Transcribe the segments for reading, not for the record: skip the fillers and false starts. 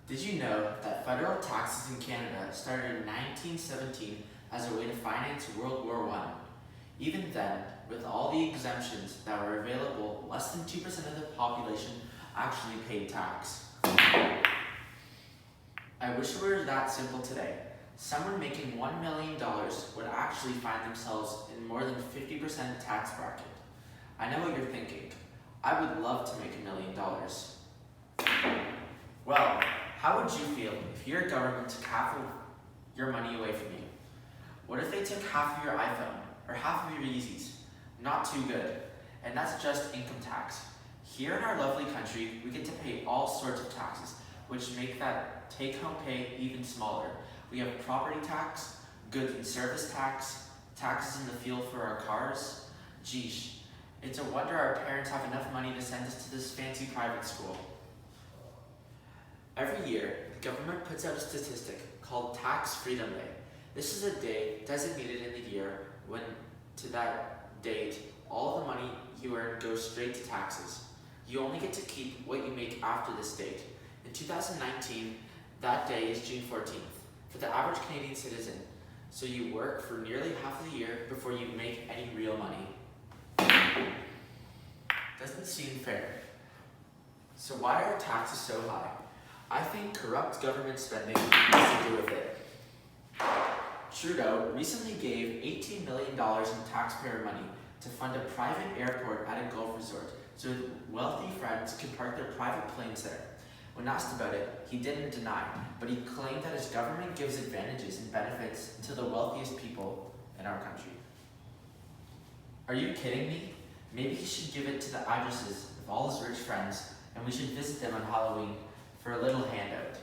Did you know that federal taxes in Canada started in 1917 as a way to finance World War I? Even then, with all the exemptions that were available, less than 2% of the population actually paid tax. I wish it were that simple today. Someone making $1 million would actually find themselves in more than 50% tax bracket. I know what you're thinking. I would love to make $1 million. Well, how would you feel if your government took half of your money away from you? What if they took half of your iPhone or half of your Yeezys? Not too good. And that's just income tax. Here in our lovely country, we get to pay all sorts of taxes, which make that take-home pay even smaller. We have property tax, goods and service tax, taxes in the field for our cars. Geesh, it's a wonder our parents have enough money to send us to this fancy private school. Every year, the government puts out a statistic called Tax Freedom Day. This is a day designated in the year when, to that date, all the money you earn goes straight to taxes. You only get to keep what you make after this date. In 2019, that day is June 14th for the average Canadian citizen, so you work for nearly half of the year before you make any real money. Doesn't seem fair. So why are taxes so high? I think corrupt government spending has to do with it. Trudeau recently gave $18 million in taxpayer money to fund a private airport at a golf resort so wealthy friends could park their private planes there. When asked about it, he didn't deny, but he claimed that his government gives advantages and benefits to the wealthiest people in our country. Are you kidding me? Maybe he should give it to the addresses of all his rich friends, and we should visit them on Halloween for a little handout.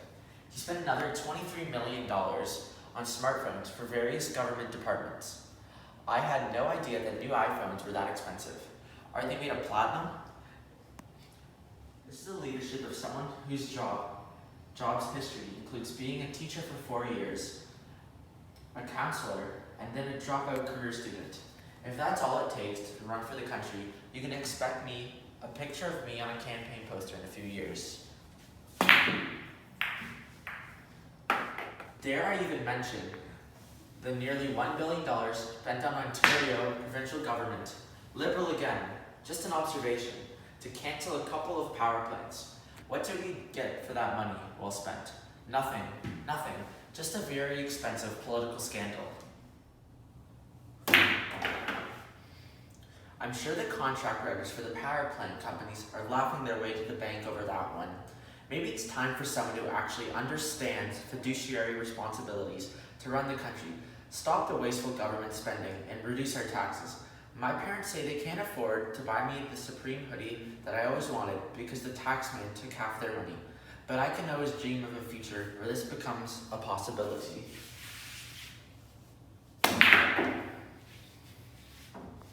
He spent another $23 million on smartphones for various government departments. I had no idea that new iPhones were that expensive. Are they made of platinum? This is the leadership of someone whose job's history includes being a teacher for 4 years, a counselor, and then a dropout career student. If that's all it takes to run for the country, you can expect a picture of me on a campaign poster in a few years. Dare I even mention the nearly $1 billion spent on Ontario provincial government, Liberal again, just an observation, to cancel a couple of power plants. What do we get for that money well spent? Nothing, just a very expensive political scandal. I'm sure the contract writers for the power plant companies are laughing their way to the bank over that one. Maybe it's time for someone who actually understands fiduciary responsibilities to run the country, stop the wasteful government spending, and reduce our taxes. My parents say they can't afford to buy me the Supreme hoodie that I always wanted because the taxman took half their money. But I can always dream of a future where this becomes a possibility.